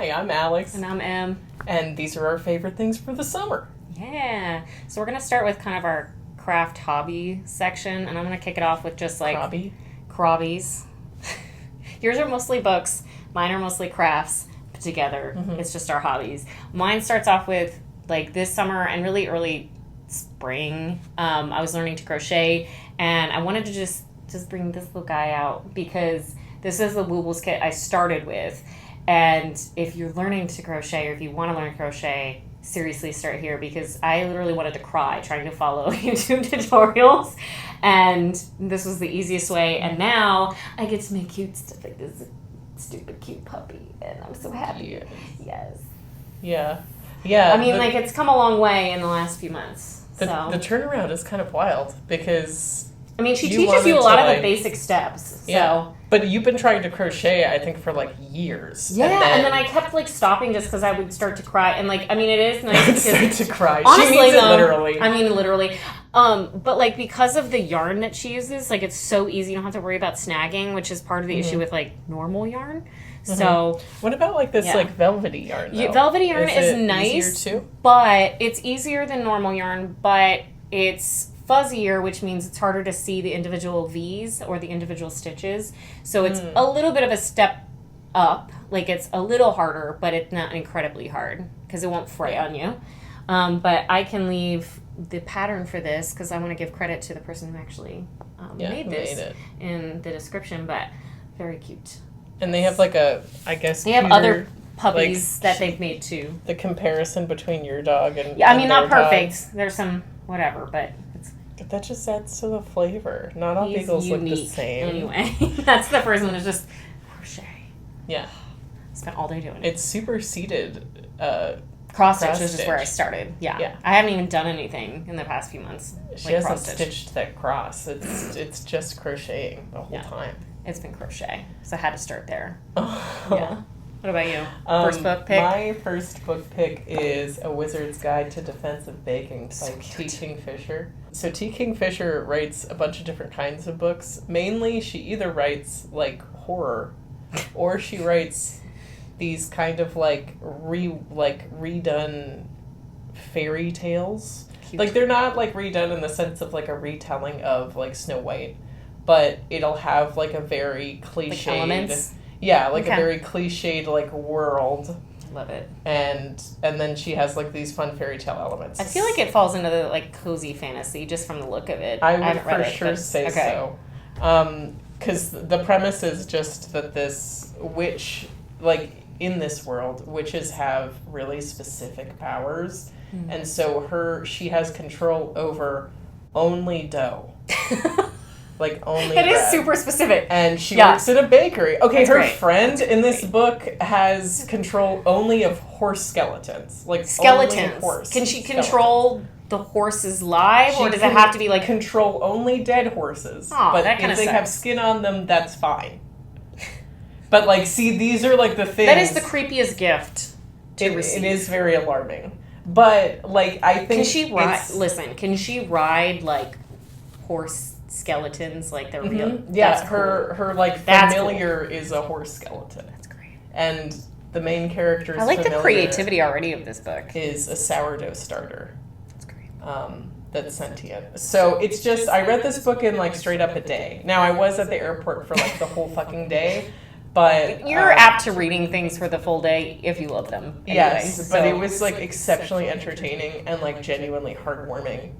Hi, I'm Alex. And I'm Em. And these are our favorite things for the summer. Yeah. So we're going to start with kind of our craft hobby section. And I'm going to kick it off with just like... Crobbies. Yours are mostly books. Mine are mostly crafts put together. Mm-hmm. It's just our hobbies. Mine starts off with like this summer and really early spring. I was learning to crochet. And I wanted to just bring this little guy out because this is the Woobles kit I started with. And if you're learning to crochet or if you want to learn to crochet, seriously start here because I literally wanted to cry trying to follow YouTube tutorials. And this was the easiest way. And now I get to make cute stuff like this stupid cute puppy. And I'm so happy. Yes. Yeah. Yeah. I mean, it's come a long way in the last few months. The turnaround is kind of wild because... I mean, she teaches you a lot of the basic steps. So. Yeah. But you've been trying to crochet, I think, for years. Yeah, and then I kept stopping just because I would start to cry. And I mean, it is nice start to cry. Honestly, she means it literally. I mean, literally. But because of the yarn that she uses, it's so easy. You don't have to worry about snagging, which is part of the issue with normal yarn. Mm-hmm. So what about this velvety yarn? Though? Velvety yarn is nice, easier too? But it's easier than normal yarn. But it's fuzzier, which means it's harder to see the individual V's or the individual stitches. So it's a little bit of a step up. It's a little harder, but it's not incredibly hard because it won't fray on you. But I can leave the pattern for this because I want to give credit to the person who actually made this in the description. But very cute. And they have they have other puppies that they've made too. The comparison between your dog and I mean, not perfect. Dog. There's some whatever, but. But that just adds to the flavor. Not all beagles look the same. Anyway, that's the first one is just crochet. Yeah. Spent all day doing it. It's superseded cross stitch is just where I started. Yeah. I haven't even done anything in the past few months. She hasn't stitched that cross. It's just crocheting the whole time. It's been crochet. So I had to start there. Yeah. What about you? First book pick? My first book pick is A Wizard's Guide to Defensive Baking by T. Kingfisher. So T. Kingfisher writes a bunch of different kinds of books. Mainly, she either writes horror, or she writes these kind of redone fairy tales. Cute. They're not redone in the sense of a retelling of Snow White, but it'll have a very cliched elements. Yeah, a very cliched world. Love it. And then she has these fun fairy tale elements. I feel it falls into the cozy fantasy just from the look of it. I would for sure say so. Because the premise is just that this witch, in this world, witches have really specific powers. Mm-hmm. And so she has control over only dough. Only it bread. Is super specific. And she works at a bakery. Okay, her friend That's in this book has control only of horse skeletons. Skeletons. Horse Can she control the horses live, or does it have to be control only dead horses? Oh, but that if they have skin on them, that's fine. But see, these are the things. That is the creepiest gift to receive. It is very alarming. But I think can she ride? Listen, can she ride horse skeletons they're real? Yeah, that's her familiar is a horse skeleton. That's great. And the main character's I the creativity already of this book. Is a sourdough starter. That's great. That's sentient. So it's just I read this book in straight up a day. Now I was at the airport for the whole fucking day. But you're apt to reading things for the full day if you love them. Anyway, yes, but it was exceptionally entertaining and genuinely heartwarming.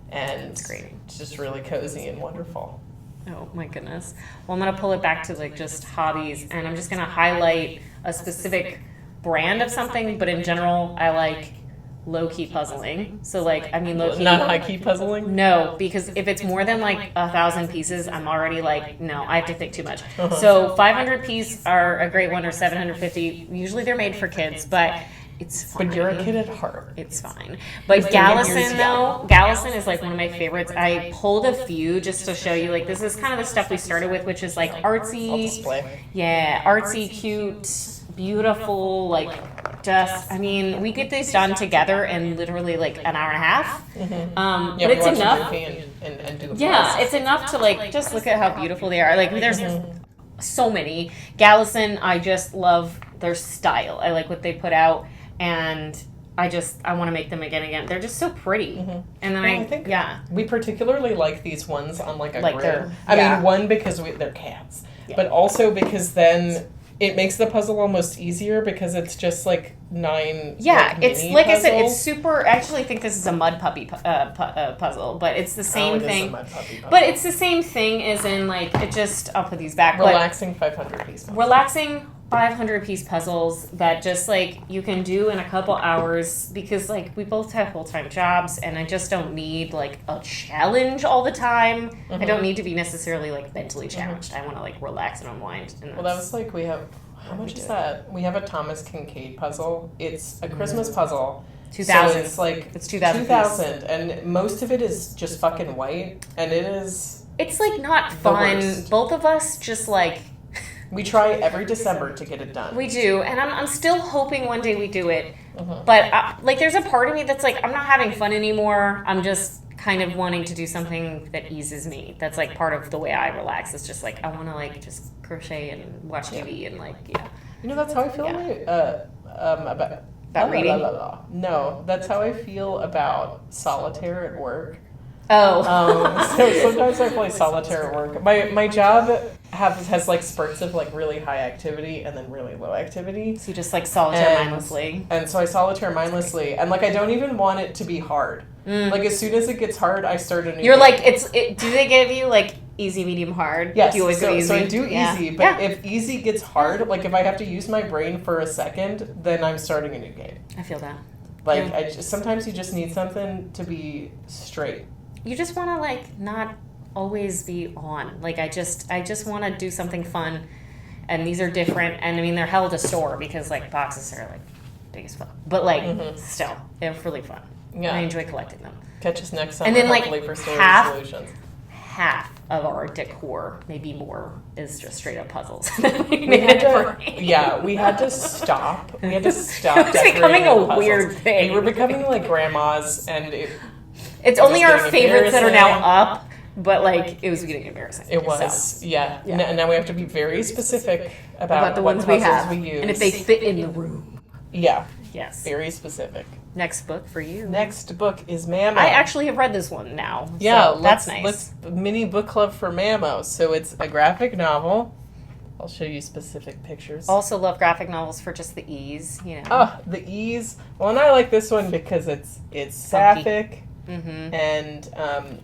And it's great. Just really cozy and wonderful. Oh my goodness. Well, I'm going to pull it back to just hobbies, and I'm just going to highlight a specific brand of something, but in general, I like low-key puzzling. So low-key. Not high-key puzzling? No, because if it's more than 1,000 pieces, I'm already no, I have to think too much. So 500 piece are a great one, or 750. Usually they're made for kids, but it's fine. But you're a kid at heart. It's fine. But Galison, though, Galison is one of my favorites. I pulled a few just to show you, this is kind of the stuff we started with, which is artsy. I'll display. Yeah, artsy, cute, beautiful, we get these done together in literally an hour and a half. Mm-hmm. But it's enough. And do it's enough to just look at how beautiful they are. There's so many. Galison, I just love their style. I like what they put out, and I want to make them again. They're just so pretty. Mm-hmm. And then I think we particularly like these ones on like a grid. I mean, one, because they're cats, but also because then it makes the puzzle almost easier because it's just like 9. Yeah, it's like puzzles. I said, it's super. I actually think this is a mud puppy puzzle, but it's the same thing. Is a mud puppy puzzle. But it's the same thing as in like it just. I'll put these back. Relaxing 500 piece. Relaxing 500 piece puzzles that just like you can do in a couple hours because like we both have full-time jobs and I just don't need like a challenge all the time. I don't need to be necessarily like mentally challenged. I want to like relax and unwind. And well, that was like we have. How much is that? We have a Thomas Kincaid puzzle. It's a Christmas puzzle. 2000. So it's like it's 2000. 2000, and most of it is just fucking white, and it is. It's like not fun. Both of us just like. We try every December to get it done. We do, and I'm still hoping one day we do it. But like, there's a part of me that's like, I'm not having fun anymore. I'm just kind of wanting to do something that eases me. That's like part of the way I relax. It's just like I want to like just crochet and watch TV and like You know, that's how I feel about reading. No, that's how I feel about solitaire at work. Oh. So sometimes I play solitaire at work. My job has like spurts of like really high activity and then really low activity. So you just like solitaire mindlessly. And so I solitaire mindlessly, and like I don't even want it to be hard. Like as soon as it gets hard, I start a new. You're game. Like do they give you like easy, medium, hard? Yes. Do you always go easy? So I do easy, but if easy gets hard, like if I have to use my brain for a second, then I'm starting a new game. I feel that. Like sometimes you just need something to be straight. You just want to like not always be on. Like I just want to do something fun, and these are different. And I mean they're hell to store because like boxes are like big as fuck. But like still, they're really fun. Yeah, I enjoy collecting them. Catch us next summer. And then like for half of our decor, maybe more, is just straight up puzzles. we had to stop. We had to stop. It was becoming a weird thing. We were becoming like grandmas, and it's only our favorites that are now up, but like it was getting embarrassing. It was, yeah. Now we have to be very specific about the what ones we have, we use, and if they fit in the room. Yeah. Yes. Very specific. Next book for you. Next book is Mamo. I actually have read this one now. Yeah, so that's nice. Let's mini book club for Mamo. So it's a graphic novel. I'll show you specific pictures. Also love graphic novels for just the ease, you know. Oh, the ease. Well, and I like this one because it's sapphic. And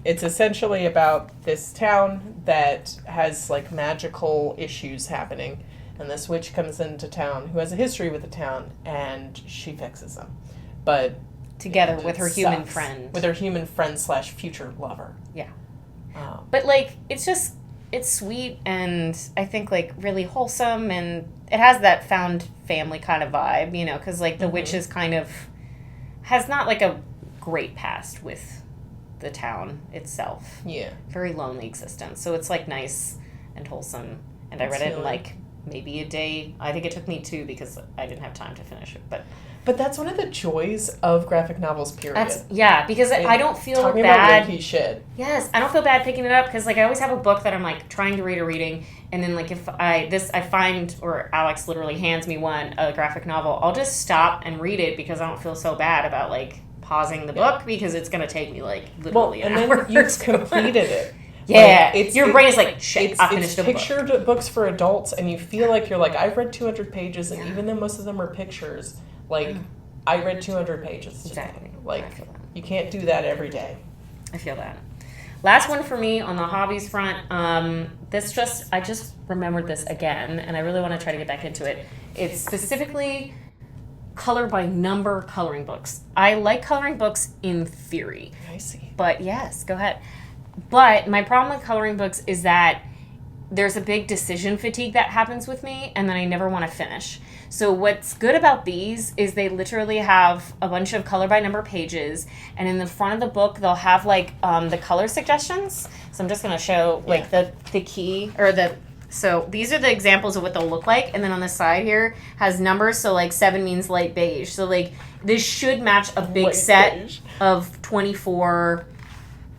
it's essentially about this town that has like magical issues happening, and this witch comes into town who has a history with the town, and she fixes them, but together with her human friend, / future lover. Yeah. But like it's sweet, and I think like really wholesome, and it has that found family kind of vibe, you know, because like the witch is kind of has not like a great past with the town itself. Yeah. Very lonely existence. So it's like nice and wholesome. And I read it in like maybe a day. I think it took me 2 because I didn't have time to finish it. But that's one of the joys of graphic novels, period. Because I don't feel talking bad. About Yankee shit. Yes, I don't feel bad picking it up because like I always have a book that I'm like trying to read or reading, and then like if I find, or Alex literally hands me a graphic novel, I'll just stop and read it because I don't feel so bad about like pausing the book because it's going to take me like literally an hour. And then you've completed it. Yeah, your brain is like, shit, I finished a book. It's pictured books for adults, and you feel like you're like, I've read 200 pages, and even though most of them are pictures, like, I read 200 pages today. Exactly. Like, you can't do that every day. I feel that. Last one for me on the hobbies front, I just remembered this again, and I really want to try to get back into it. It's specifically color by number coloring books. I like coloring books in theory. I see. But yes, go ahead. But my problem with coloring books is that there's a big decision fatigue that happens with me, and then I never want to finish. So what's good about these is they literally have a bunch of color by number pages, and in the front of the book they'll have like the color suggestions. So I'm just going to show like the key or the. So these are the examples of what they'll look like, and then on the side here has numbers. So like 7 means light beige. So like this should match a big set of 24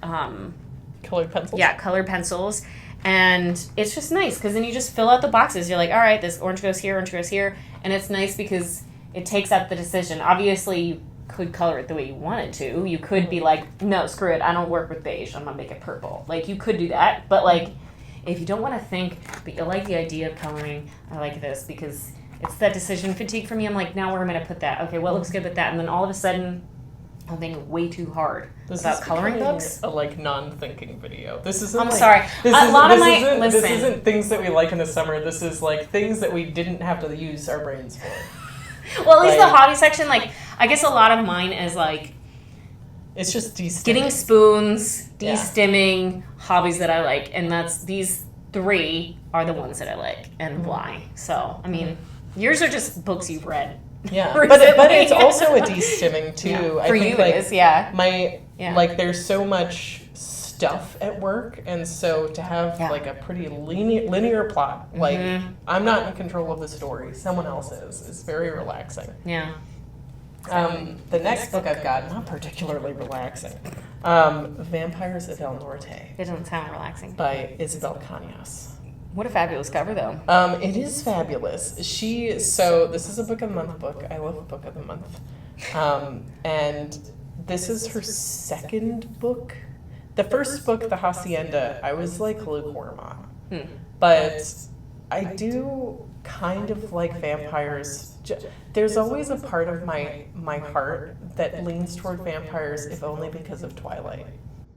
colored pencils. Yeah, colored pencils. And it's just nice because then you just fill out the boxes. You're like, all right, this orange goes here, And it's nice because it takes out the decision. Obviously, you could color it the way you wanted to. You could be like, no, screw it, I don't work with beige, I'm gonna make it purple. Like, you could do that, but like, if you don't want to think, but you like the idea of coloring, I like this because it's that decision fatigue for me. I'm like, now where am I gonna put that? Okay, what looks good with that? And then all of a sudden, I'm thinking way too hard about coloring books. A like non-thinking video. This isn't. I'm sorry. This isn't things that we like in the summer. This is like things that we didn't have to use our brains for. Well, at least the hobby section, like, I guess a lot of mine is like, it's just de-stimming. Getting spoons, de-stimming, hobbies that I like, and these 3 are the ones that I like, and why. So, I mean, yours are just books you've read. Yeah, but it's also a de-stimming too. Yeah. I For think, you, like, it is. Yeah. Like, there's so much stuff at work, and so to have like a pretty linear plot, like I'm not in control of the story, someone else is very relaxing. Yeah. The next book I've got, not particularly relaxing, Vampires of El Norte. It doesn't sound relaxing. By Isabel Cañas. What a fabulous cover, though. It is fabulous. So this is a book of the month book. I love a book of the month. And this is her second book. The first book, The Hacienda, I was like lukewarm on. But I do kind of like vampires. There's always a part of my heart that leans toward vampires, if only because of Twilight.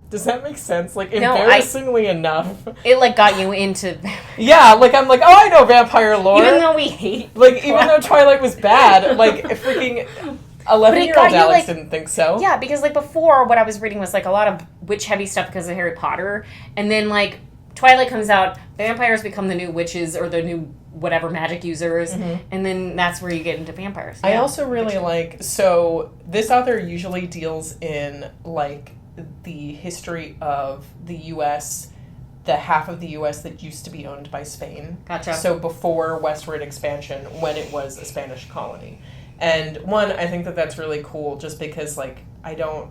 Does that make sense? Like, embarrassingly enough. It, like, got you into... Yeah, like, I'm like, oh, I know vampire lore. Even though we hate... Like, even though Twilight was bad, like, freaking 11-year-old Alex like, didn't think so. Yeah, because, like, before, what I was reading was, like, a lot of witch-heavy stuff because of Harry Potter. And then, like, Twilight comes out, vampires become the new witches or the new whatever magic users, and then that's where you get into vampires. I also really like... So, this author usually deals in, like... the history of the U.S., the half of the U.S. that used to be owned by Spain. Gotcha. So before westward expansion, when it was a Spanish colony. And I think that's really cool just because, like, I don't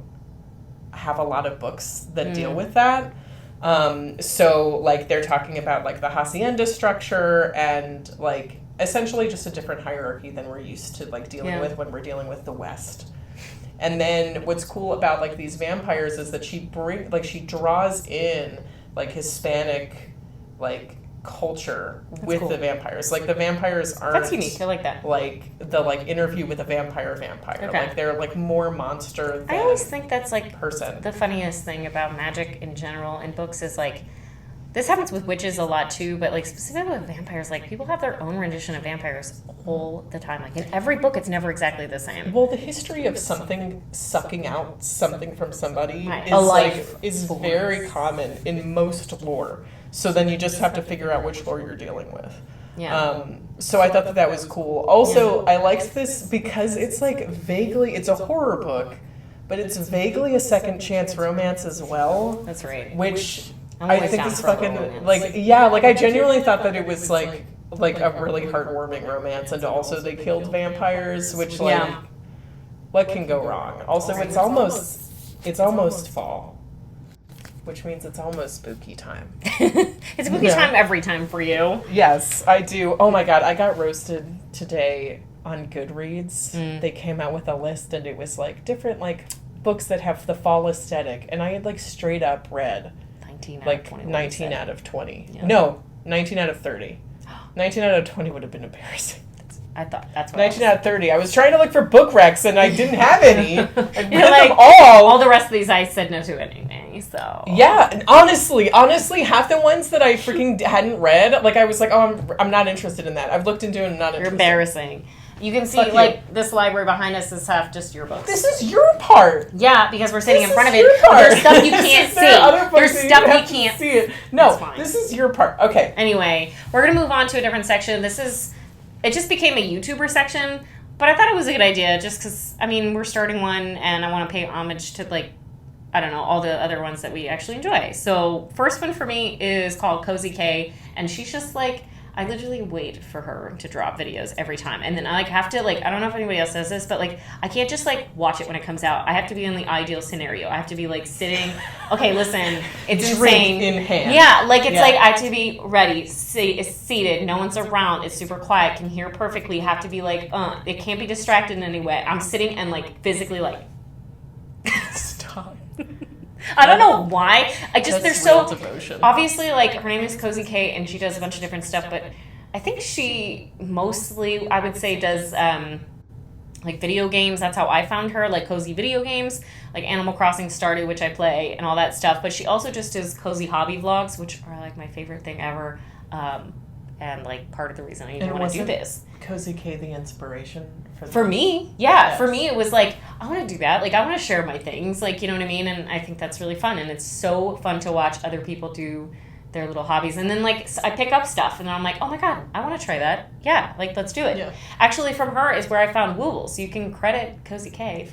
have a lot of books that deal with that. So, like, they're talking about, like, the hacienda structure and, like, essentially just a different hierarchy than we're used to, like, dealing with when we're dealing with the West. And then what's cool about, like, these vampires is that she draws in, like, Hispanic, like, culture with the vampires. Like, the vampires aren't... That's unique. I like that. Like, the, like, interview with a vampire. Okay. Like, they're, like, more monster than I always think that's, like, person. The funniest thing about magic in general in books is, like, this happens with witches a lot, too, but, like, specifically with vampires, like, people have their own rendition of vampires all the time. Like, in every book, it's never exactly the same. Well, the history of something sucking out something from somebody is very common in most lore. So then you just have to figure out which lore you're dealing with. Yeah. So I thought that was cool. Also, I liked this because it's, like, vaguely... It's a horror book, but it's vaguely a second chance romance as well. That's right. Which... I think it's fucking, like, yeah, like, I genuinely thought that it was, like a really heartwarming romance, and also they killed vampires, which, like, what can go wrong? Also, it's almost fall, which means it's almost spooky time. It's spooky time every time for you. Yes, I do. Oh my god, I got roasted today on Goodreads. They came out with a list, and it was, like, different, like, books that have the fall aesthetic, and I had, like, straight up read... 19 out of 20. Yeah. No, 19 out of 30. 19 out of 20 would have been embarrassing. I thought that's what 19 out of 30. I was trying to look for book recs and I didn't have any. I read like, them all. All the rest of these I said no to anyway, so. Yeah, and honestly, half the ones that I freaking hadn't read, like, I was like, oh, I'm not interested in that. I've looked into it and I'm not interested. You're embarrassing. You can see, this library behind us is half just your books. This is your part. Yeah, because we're sitting in front of it. There's stuff you can't see. There's stuff you can't see. It. No, this is your part. Okay. Anyway, we're going to move on to a different section. It just became a YouTuber section, but I thought it was a good idea just because, I mean, we're starting one and I want to pay homage to, like, I don't know, all the other ones that we actually enjoy. So, first one for me is called Cozy K, and she's just, like, I literally wait for her to drop videos every time. And then I have to I don't know if anybody else does this, but I can't just watch it when it comes out. I have to be in the ideal scenario. I have to be sitting, okay, listen, it's insane. In hand. Yeah, I have to be ready, seated, no one's around, it's super quiet, can hear perfectly, have to be it can't be distracted in any way. I'm sitting and physically Stop. I don't know why. They're so devotion. Obviously, her name is Cozy Kate, and she does a bunch of different stuff. But I think she mostly, I would say, does video games. That's how I found her. Cozy video games, Animal Crossing Stardew, which I play, and all that stuff. But she also just does cozy hobby vlogs, which are my favorite thing ever. And part of the reason I even want to do this. Cozy K the inspiration for me? Yeah, yes. For me it was I want to do that. I want to share my things, you know what I mean? And I think that's really fun, and it's so fun to watch other people do their little hobbies. And then I pick up stuff, and then I'm like, oh my god, I want to try that. Yeah, let's do it. Yeah. Actually, from her is where I found Wooble, so you can credit Cozy K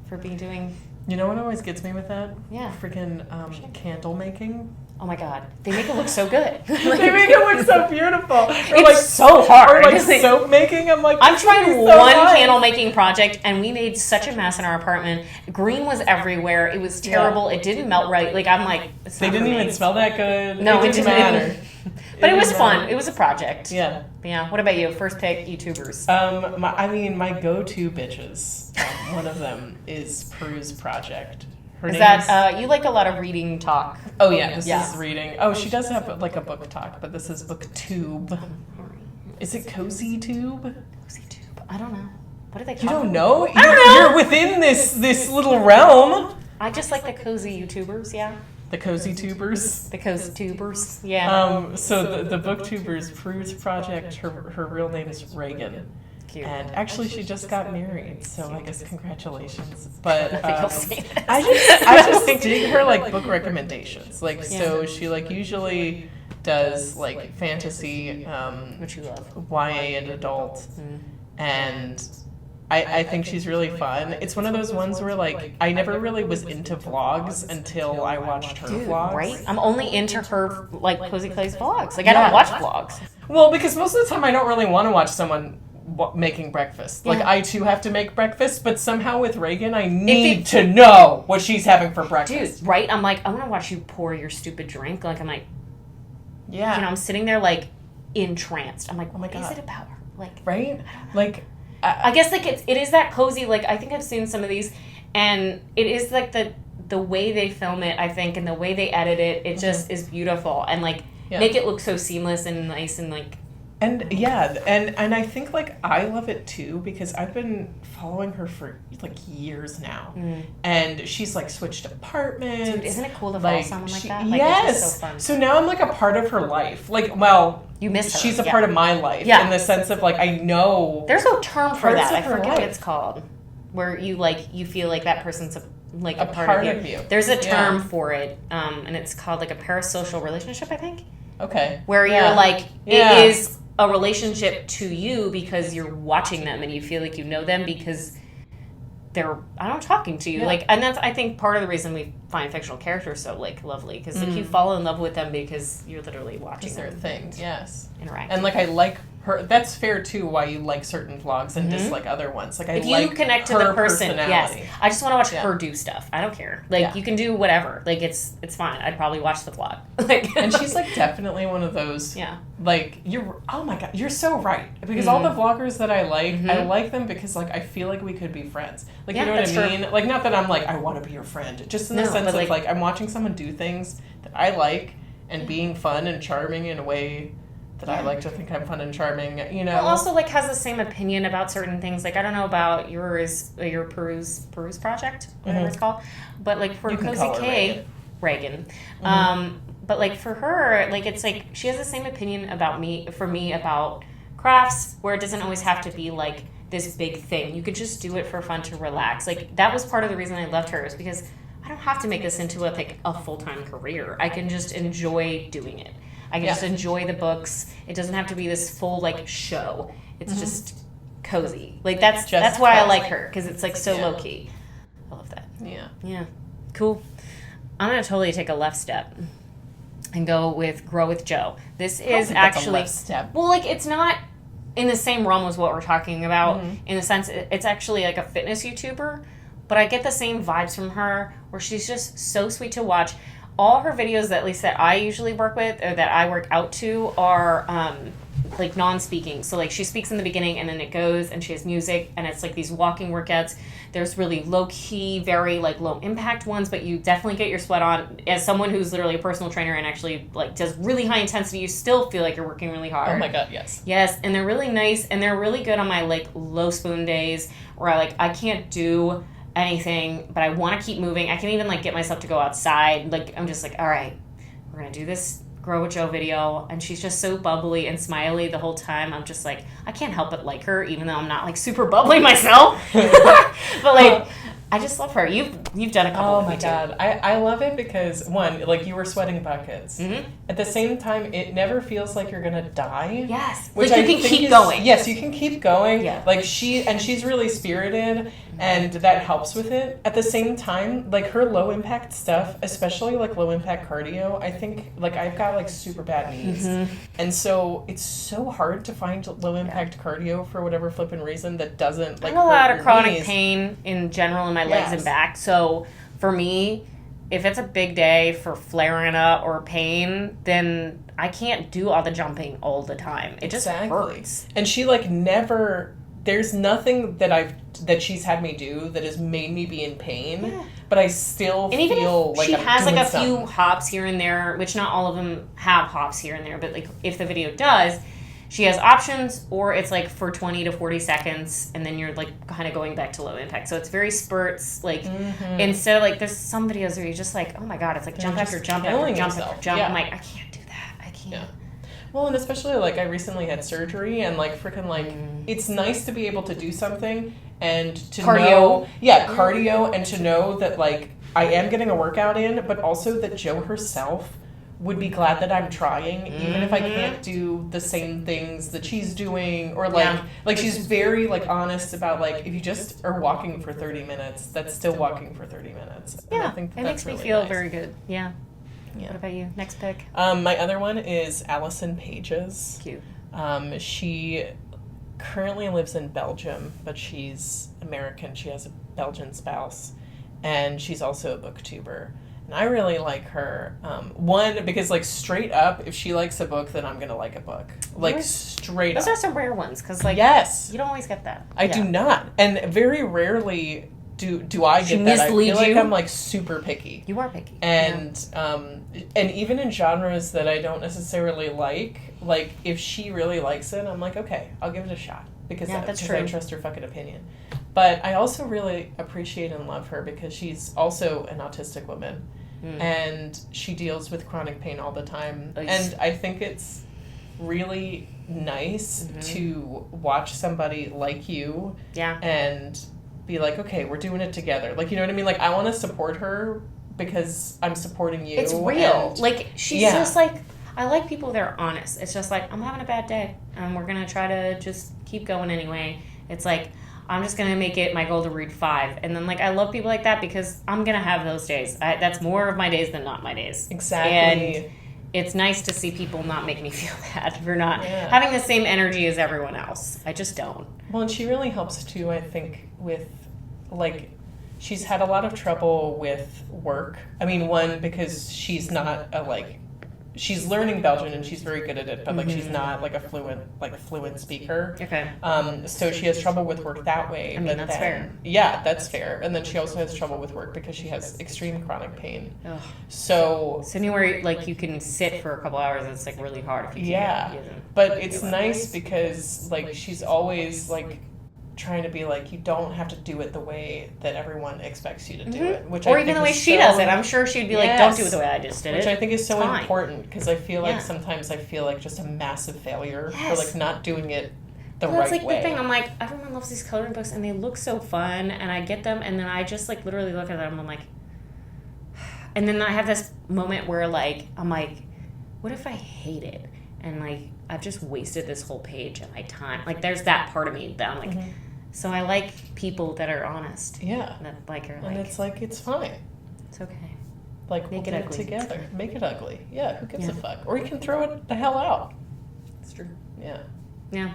for being doing. You know what always gets me with that? Yeah. Freaking candle making. Oh my god, they make it look so good. They make it look so beautiful. It's so hard. Or soap making. I'm trying one candle making project, and we made such a mess in our apartment. Green was everywhere. It was terrible. Yeah. It didn't melt right. I'm like, they didn't even smell that good. No, it didn't matter. But it was fun. It was a project. Yeah. Yeah. What about you? First pick YouTubers. My go-to bitches. One of them is Peru's Project. Is that you like a lot of reading talk? Oh yeah, this is reading. Oh, she does have a book talk, but this is BookTube. Is it CozyTube? CozyTube. I don't know. What do they call it? You don't know? I don't know. You're within this little realm. I just like the cozy YouTubers. Yeah. The CozyTubers. The CozyTubers. Yeah. So the BookTubers, Peru's Project. Her real name is Reagan. Cute. And actually, she just got married, so I guess congratulations. But I just dig her book recommendations. So she usually does fantasy, which you love, YA and adult, and I think she's really fun. It's one of those ones where I never really was into vlogs until I watched her vlogs. Right? I'm only into her Cozy Clay's vlogs. I don't watch vlogs. Well, because most of the time I don't really want to watch someone making breakfast. I too have to make breakfast, but somehow with Reagan I need to know what she's having for breakfast. Dude, right? I'm I want to watch you pour your stupid drink. I'm yeah. I'm sitting there entranced. I'm oh my god, what is it about her? Right? I guess it is that cozy. I think I've seen some of these, and it is the way they film it, I think, and the way they edit it. It just is beautiful, and make it look so seamless and nice and And yeah, and I think I love it too because I've been following her for years now, and she's switched apartments. Dude, isn't it cool to follow someone like that? Yes. It's just so fun. So now I'm a part of her life. You miss her. She's a part of my life in the sense of I know. There's no term for that. I forget what it's called, where you you feel that person's a part of you. There's a term for it, and it's called a parasocial relationship, I think. Okay. Where you're it is a relationship to you because you're watching them and you feel you know them because they're talking to you and that's I think part of the reason we find fictional characters so lovely because you fall in love with them because you're literally watching their thing. Yes. Interact. And I like her. That's fair too. Why you like certain vlogs and dislike other ones. If you connect to the person, yes. I just want to watch her do stuff. I don't care. You can do whatever. It's fine. I'd probably watch the vlog. And she's definitely one of those. Yeah. You're. Oh my god, you're so right. Because all the vloggers that I like them because I feel we could be friends. You know what I mean? True. Not that I'm I want to be your friend. Just in the sense of I'm watching someone do things that I like and being fun and charming in a way that I like to think I'm fun and charming, Well, also, has the same opinion about certain things. I don't know about your Peru's Project, whatever it's called. But, for Cozy K, Reagan. But, for her, it's she has the same opinion about me about crafts, where it doesn't always have to be, this big thing. You could just do it for fun to relax. That was part of the reason I loved her, is because I don't have to make this into a full-time career. I can just enjoy doing it. I can just enjoy the books. It doesn't have to be this full show. It's just cozy. That's why I like her because it's so low key. I love that. Yeah. Yeah. Cool. I'm gonna totally take a left step and go with Grow with Jo. This is That's actually a left step. well, like it's not in the same realm as what we're talking about. In the sense, it's actually like a fitness YouTuber, but I get the same vibes from her where she's just so sweet to watch. All her videos, at least that I usually work with or that I work out to, are like non-speaking. So like she speaks in the beginning and then it goes and she has music and it's like these walking workouts. There's really low-key, very like low-impact ones, but you definitely get your sweat on. As someone who's literally a personal trainer and actually like does really high intensity, you still feel like you're working really hard. Oh my God, yes. Yes, and they're really nice and they're really good on my like low spoon days where I can't do anything, but I want to keep moving. I can even like get myself to go outside. Like I'm just like, all right, we're gonna do this Grow with Jo video, and she's just so bubbly and smiley the whole time. I'm just like, I can't help but like her, even though I'm not like super bubbly myself. But like, I just love her. You've done a couple. Oh my God, I love it because one, like you were sweating buckets. Mm-hmm. At the same time, it never feels like you're gonna die. Yes, which like you I can think keep going. Yes, you can keep going. Yeah. Like she's really spirited, and that helps with it. At the same time, like her low impact stuff, especially like low impact cardio, I think like I've got like super bad knees, and so it's so hard to find low impact cardio for whatever flippin' reason that doesn't like. I have a lot hurt of chronic knees. pain in general in my legs Yes. and back. So for me, if it's a big day for flaring up or pain, then I can't do all the jumping all the time. It just hurts. And she like never. There's nothing that she's had me do that has made me be in pain, Yeah. but I still And even feel if like she I'm has like doing a few something. hops here and there, which not all of them have hops here and there, but like if the video does, she has options, or it's like for 20 to 40 seconds, and then you're like kind of going back to low impact. So it's very spurts. Like instead of like there's some videos where you're just like, oh my God, it's like jump after jump after killing jump yourself. after jump. Yeah. I'm like, I can't do that. I can't. Yeah. Well, and especially like I recently had surgery, and like freaking like it's nice to be able to do something and to know cardio, and to know that like I am getting a workout in, but also that Jo herself would be glad that I'm trying, even if I can't do the same things that she's doing, or like she's very like honest about like if you just are walking for 30 minutes, that's still walking for 30 minutes. And Yeah, I think it that's makes me really feel nice. very good. Yeah. Yeah. What about you? Next pick. My other one is Allison Pages. Cute. She currently lives in Belgium, but she's American. She has a Belgian spouse, and she's also a booktuber. And I really like her. One, because like straight up, if she likes a book, then I'm gonna like a book. Like straight up. Those are some rare ones because like Yes, you don't always get that. I do not, and very rarely do I get that. I feel like I'm like super picky. You are picky. And and even in genres that I don't necessarily like if she really likes it, I'm like, okay, I'll give it a shot because that's I true. trust her fucking opinion. But I also really appreciate and love her because she's also an autistic woman, and she deals with chronic pain all the time. Nice. And I think it's really nice to watch somebody like you and be like, okay, we're doing it together. Like, you know what I mean? Like, I want to support her because I'm supporting you. It's real. And like, she's just like, I like people that are honest. It's just like, I'm having a bad day, and we're going to try to just keep going anyway. It's like, I'm just going to make it my goal to read 5. And then, like, I love people like that because I'm going to have those days. That's more of my days than not my days. Exactly. And it's nice to see people not make me feel bad for not having the same energy as everyone else. I just don't. Well, and she really helps too, I think, with, like, she's had a lot of trouble with work. I mean, one, because she's not she's learning Belgian and she's very good at it, but like she's not like a fluent speaker. Okay. So she has trouble with work that way. I mean, that's fair. Yeah, that's fair. And then she also has trouble with work because she has extreme chronic pain. Ugh. So anywhere like you can sit for a couple hours, it's like really hard if you can't. But it's nice because like she's always like trying to be like, you don't have to do it the way that everyone expects you to do it, which or I even think the way is she so, does it. I'm sure she'd be like, don't do it the way I just did which it. I think is so It's fine. important because I feel like Yeah. sometimes I feel like just a massive failure for Yes. like not doing it the Well, right that's like way. the thing. I'm like, everyone loves these coloring books and they look so fun, and I get them, and then I just like literally look at them and I'm like, and then I have this moment where like I'm like, what if I hate it? And like I've just wasted this whole page of my time. Like there's that part of me that I'm like, so I like people that are honest. Yeah. That like are And like, it's like, it's fine. it's okay. Like, Make we'll it do ugly. together. Make it ugly. Yeah, who gives a Yeah. fuck? Or you can throw it the hell out. It's true. Yeah. Yeah.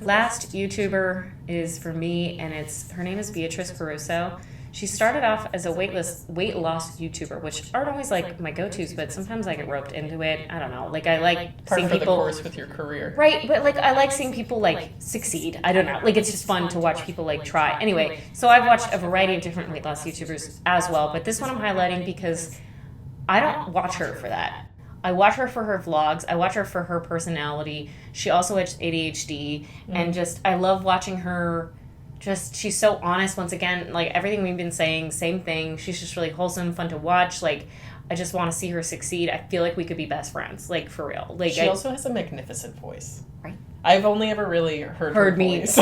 Last YouTuber is for me, and her name is Beatrice Caruso. She started off as a weight loss YouTuber, which aren't always like my go-tos, but sometimes I get roped into it. I don't know. Like I like Part seeing of the people course with your career. right, but like I like seeing people like succeed. I don't know. Like it's just fun to watch people like try. Anyway, so I've watched a variety of different weight loss YouTubers as well, but this one I'm highlighting because I don't watch her for that. I watch her for her vlogs. I watch her for her personality. She also has ADHD, and just I love watching her. Just she's so honest. Once again, like everything we've been saying, same thing. She's just really wholesome, fun to watch. Like I just want to see her succeed. I feel like we could be best friends, like for real. Like She also has a magnificent voice. Right. I've only ever really heard her me voice.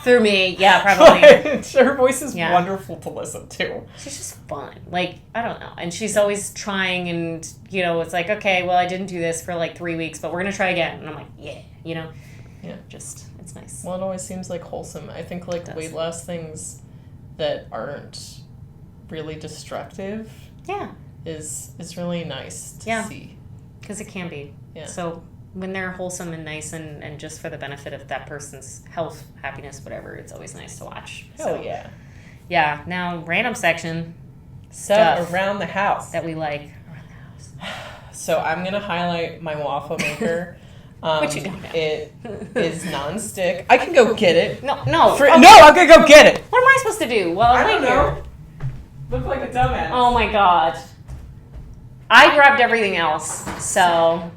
through me, yeah, probably. Her voice is Yeah. wonderful to listen to. She's just fun. Like, I don't know. And she's always trying and, it's like, okay, well, I didn't do this for like 3 weeks, but we're going to try again. And I'm like, yeah, Yeah. just, it's nice. Well, it always seems like wholesome. I think like It does. weight loss things that aren't really destructive Yeah, is really nice to Yeah. see. because it can be. Yeah. So when they're wholesome and nice and just for the benefit of that person's health, happiness, whatever, it's always nice to watch. Hell yeah. Yeah, now, random section Stuff around the house. that we like. So I'm going to highlight my waffle maker. Which you don't know. It is non-stick. I can go get it. No. No, Okay. I'm going to go get it. What am I supposed to do? Well, I'm here. Look like a dumbass. Oh my god. I grabbed everything else, so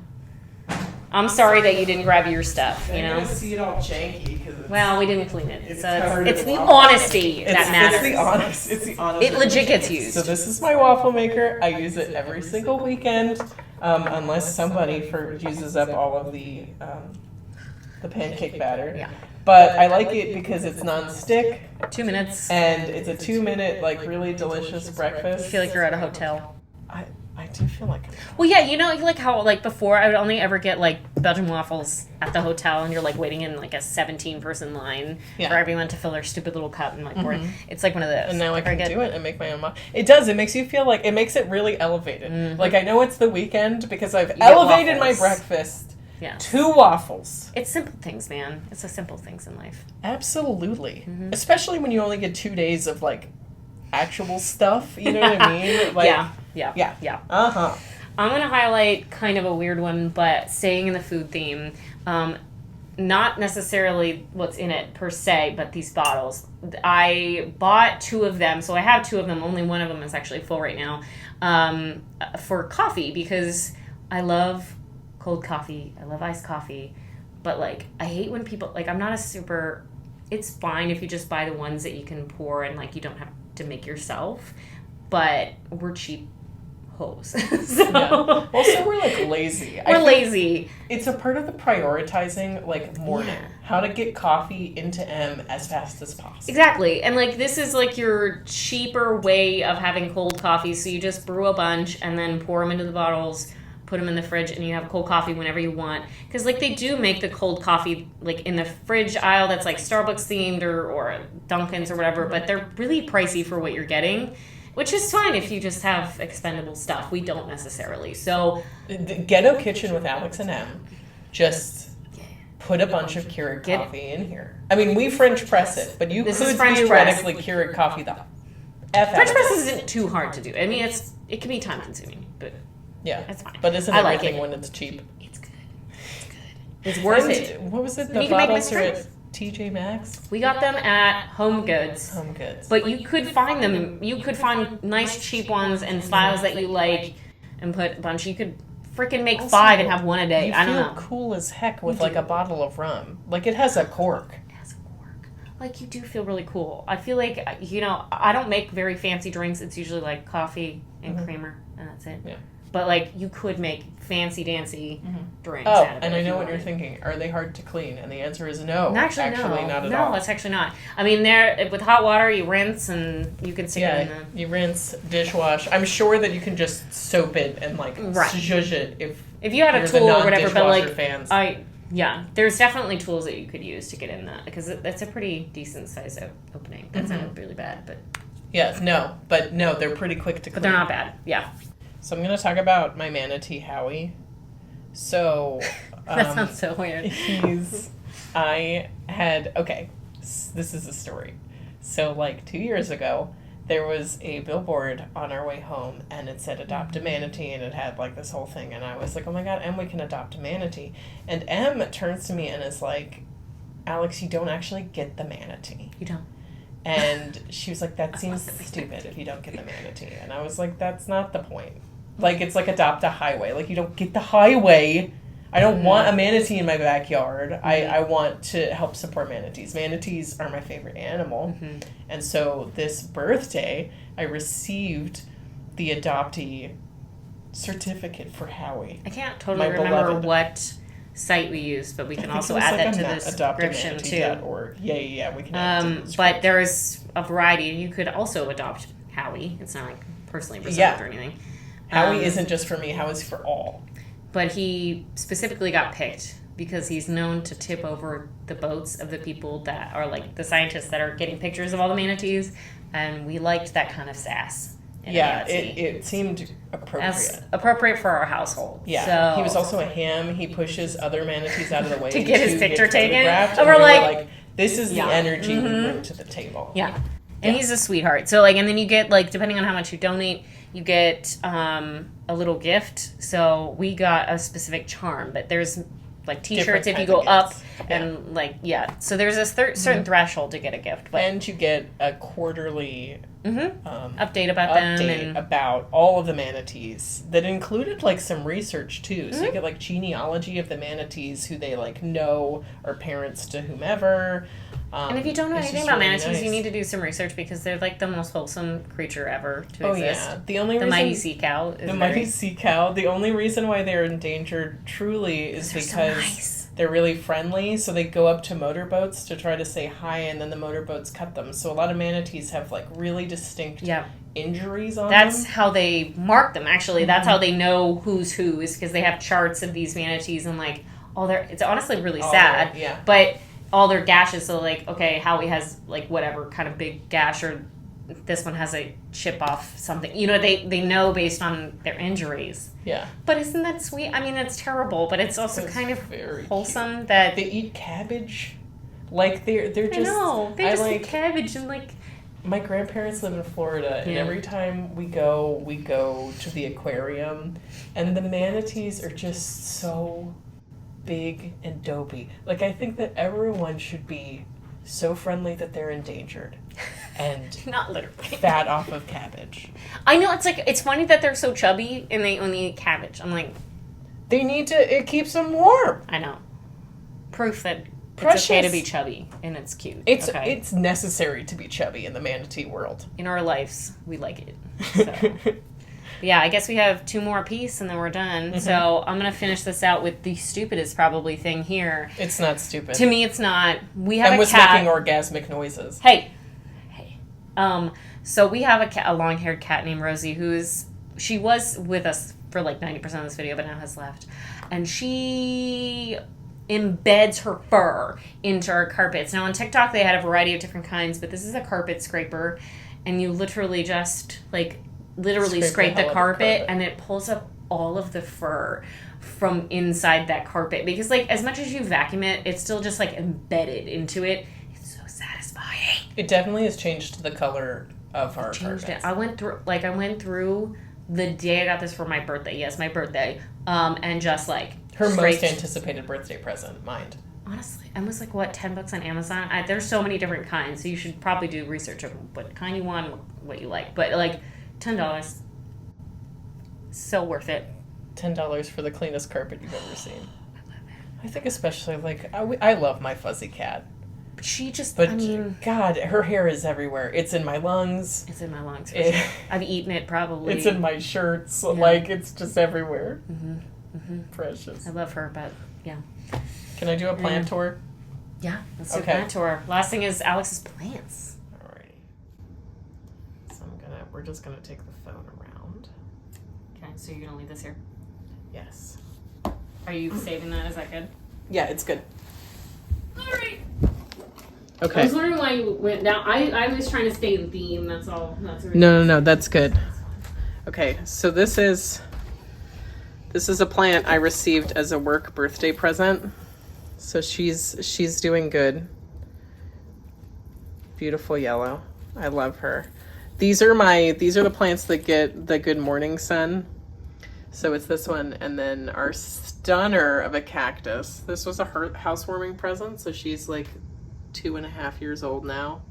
I'm sorry that you didn't grab your stuff, You're going to see it all janky. Well, we didn't clean it. It's So covered it's in the waffle. honesty that matters. It's the honest. It legit gets used. So this is my waffle maker. I use it every single weekend, unless somebody uses up all of the pancake batter. Yeah. But I like it because it's non-stick 2 minutes. and it's a 2-minute, like, really delicious breakfast. I feel like you're at a hotel. I do feel like. Well, yeah, like how like before I would only ever get like Belgian waffles at the hotel, and you're like waiting in like a 17-person line Yeah. for everyone to fill their stupid little cup and like pour it. It's like one of those. And now I can get do it and make my own waffle. It does. It makes you feel like it makes it really elevated. Like I know it's the weekend because I've get elevated my waffles. breakfast. Yeah. 2 waffles. It's simple things, man. It's the simple things in life. Absolutely. Especially when you only get 2 days of like actual stuff. You know what I mean? Like, Yeah. Uh-huh. I'm going to highlight kind of a weird one, but staying in the food theme. Not necessarily what's in it per se, but these bottles. I bought 2 of them, so I have 2 of them. Only one of them is actually full right now, for coffee, because I love cold coffee. I love iced coffee. But, like, I hate when people, like, I'm not a super, it's fine if you just buy the ones that you can pour and, like, you don't have to make yourself. But we're cheap hoes. So Yeah. Also, we're like lazy. we're lazy. It's a part of the prioritizing, like, morning. Yeah. How to get coffee into M as fast as possible. Exactly. And like this is like your cheaper way of having cold coffee. So you just brew a bunch and then pour them into the bottles, put them in the fridge, and you have cold coffee whenever you want. Because like they do make the cold coffee like in the fridge aisle that's like Starbucks themed or Dunkin's or whatever, but they're really pricey for what you're getting. Which is fine if you just have expendable stuff. We don't necessarily. So The Ghetto Kitchen with Alex and M. Just put a bunch of Keurig Get- coffee in here. I mean, we French press it, but you This is could French theoretically Keurig coffee the F out French of press it. isn't too hard to do. I mean, it can be time consuming, but Yeah, that's fine. but isn't I like everything it. when it's cheap? It's good. It's worth And it. What was it? And The you can make bottles mixed are at drinks. TJ Maxx? We got them at Home Goods. Home Goods. But you could find them. You could find nice cheap ones and styles that you like, and put a bunch. You could freaking make Also, 5 and have one a day. You I don't feel know. cool as heck with You like do. a bottle of rum. Like it has a cork. It has a cork. Like you do feel really cool. I feel like I don't make very fancy drinks. It's usually like coffee and creamer, and that's it. Yeah. But like you could make fancy dancy drinks. Oh, out of it and I if know you what you're wanted. thinking. Are they hard to clean? And the answer is no. Actually, no. not at no, all. it's actually not. I mean, with hot water, you rinse and you can stick it in Yeah, the. you rinse, dishwash. I'm sure that you can just soap it and like Right. zhuzh it if you had a you're the tool or whatever, but non-dishwasher like fans. yeah, there's definitely tools that you could use to get in that because that's a pretty decent size opening. That sounded really bad, but Yeah, no, they're pretty quick to clean. they're not bad. Yeah. So I'm going to talk about my manatee, Howie. So... that sounds so weird. This is a story. So, like, 2 years ago, there was a billboard on our way home, and it said, adopt a manatee, and it had, like, this whole thing, and I was like, oh my god, Em, we can adopt a manatee. And Em turns to me and is like, Alex, you don't actually get the manatee. You don't. And she was like, that seems stupid if you don't get the manatee. And I was like, that's not the point. Like, it's like adopt a highway. Like, you don't get the highway. I don't want a manatee in my backyard. Mm-hmm. I want to help support manatees. Manatees are my favorite animal. Mm-hmm. And so this birthday, I received the adoptee certificate for Howie. I can't totally remember what site we used, but we can also add that to the description too. Yeah, we can add it to the description. But there's a variety. You could also adopt Howie. It's not like personally reserved or anything. Howie isn't just for me. Howie's for all. But he specifically got picked because he's known to tip over the boats of the people that are like the scientists that are getting pictures of all the manatees, and we liked that kind of sass. Yeah, it seemed appropriate. As appropriate for our household. Yeah, so, he was also a ham. He pushes other manatees out of the way to get his picture taken. And we're like, this is the energy we bring to the table. Yeah. And he's a sweetheart. So, like, and then you get, like, depending on how much you donate, you get a little gift. So we got a specific charm, but there's, like, T-shirts if you go up. And, like, so there's a certain threshold to get a gift. But and you get a quarterly update about them. And about all of the manatees that included, like, some research, too. So you get, like, genealogy of the manatees, who they, like, know are parents to whomever. And if you don't know anything about manatees, you need to do some research because they're like the most wholesome creature ever to exist. Yeah. The mighty sea cow. Mighty sea cow. The only reason why they're endangered truly is because they're really friendly. So they go up to motorboats to try to say hi, and then the motorboats cut them. So a lot of manatees have like really distinct injuries on them. That's how they mark them. Actually, that's how they know who's who, is because they have charts of these manatees and like all their. It's honestly really sad. But all their gashes, so like, okay, Howie has like whatever kind of big gash, or this one has a chip off something. You know, they know based on their injuries. Yeah. But isn't that sweet? I mean, that's terrible, but it's also kind of wholesome cute. That they eat cabbage. Like they're just. I know. They just eat cabbage and like. My grandparents live in Florida, and every time we go to the aquarium, and the manatees are just so big and dopey. Like, I think that everyone should be so friendly that they're endangered and not literally fat off of cabbage. I know, it's like, it's funny that they're so chubby and they only eat cabbage. I'm like, they need to, it keeps them warm. I know. Proof that it's okay to be chubby and it's cute. It's necessary to be chubby in the manatee world. In our lives, we like it. So. Yeah, I guess we have 2 more apiece and then we're done. Mm-hmm. So I'm going to finish this out with the stupidest probably thing here. It's not stupid. To me, it's not. We have a cat. Making orgasmic noises. Hey. So we have a long-haired cat named Rosie she was with us for like 90% of this video, but now has left. And she embeds her fur into our carpets. Now on TikTok, they had a variety of different kinds, but this is a carpet scraper. And you literally just like... scrape the carpet and it pulls up all of the fur from inside that carpet, because like as much as you vacuum it, it's still just like embedded into it. It's so satisfying. It definitely has changed the color of our carpets. I went through the day I got this for my birthday. Yes, my birthday. And just like her most anticipated birthday present, mind. Honestly, I was like, what, $10 on Amazon? There's so many different kinds, so you should probably do research of what kind you want, what you like. But like $10. So worth it. $10 for the cleanest carpet you've ever seen. I love it. I think especially, like, I love my fuzzy cat. She just, God, her hair is everywhere. It's in my lungs. It's in my lungs, for sure. I've eaten it, probably. It's in my shirts. Yeah. Like, it's just everywhere. Mm-hmm. Mm-hmm. Precious. I love her, but, yeah. Can I do a plant tour? Yeah, let's do a plant tour. Last thing is Alex's plants. So we're just gonna take the phone around. Okay, so you're gonna leave this here? Yes. Are you saving that? Is that good? Yeah, it's good. Alright. Okay. I was wondering why you went down. I was trying to stay in theme, that's all. That's No, that's good. Okay, so this is This is a plant I received as a work birthday present. So she's doing good. Beautiful yellow. I love her. These are the plants that get the good morning sun. So it's this one, and then our stunner of a cactus. This was a housewarming present, so she's like 2.5 years old now.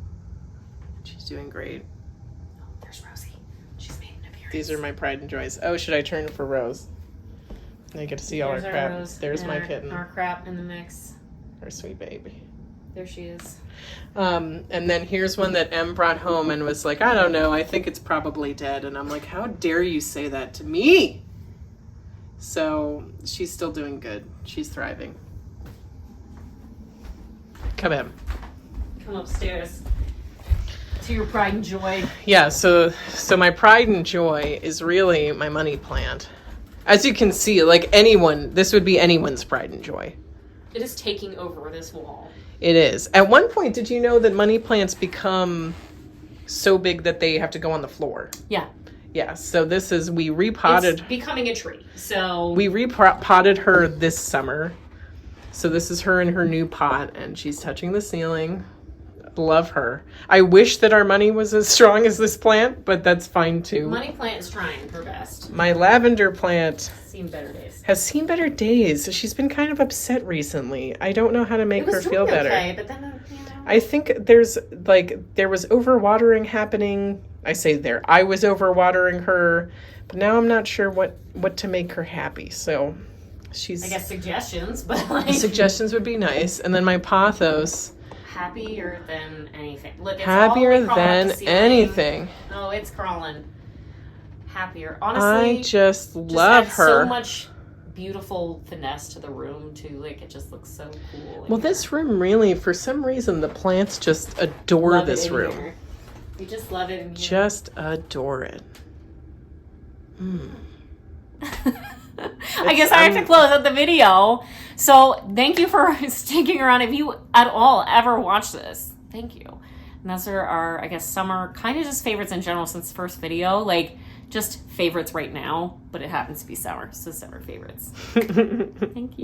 She's doing great. Oh, there's Rosie. She's made an appearance. These are my pride and joys. Oh, should I turn for Rose? I get to see all our crap. Rose. There's my our, kitten. Our crap in the mix. Our sweet baby. There she is. And then here's one that Em brought home and was like, I don't know, I think it's probably dead. And I'm like, how dare you say that to me? So she's still doing good. She's thriving. Come in. Come upstairs. To your pride and joy. Yeah, so my pride and joy is really my money plant. As you can see, like this would be anyone's pride and joy. It is taking over this wall. It is. At one point, did you know that money plants become so big that they have to go on the floor? Yeah. Yeah, so we repotted. It's becoming a tree, so. We repotted her this summer. So this is her in her new pot, and she's touching the ceiling. Love her. I wish that our money was as strong as this plant, but that's fine too. Money plant is trying her best. My lavender plant has seen better days. She's been kind of upset recently. I don't know how to make her feel better. Okay, but then, I think there was overwatering happening. I was overwatering her, but now I'm not sure what to make her happy. So I guess suggestions, but suggestions would be nice. And then my pothos. Happier than anything. Look, it's happier than anything. No, it's crawling. Happier. Honestly, I just love her. So much beautiful finesse to the room too. Like it just looks so cool. Well, this room really, for some reason, the plants just adore this room. Here. You just love it. Just adore it. I guess I have to close out the video. So thank you for sticking around. If you at all ever watch this, thank you. And those are our, I guess, summer kind of just favorites in general since the first video. Like just favorites right now, but it happens to be summer. So summer favorites. Thank you.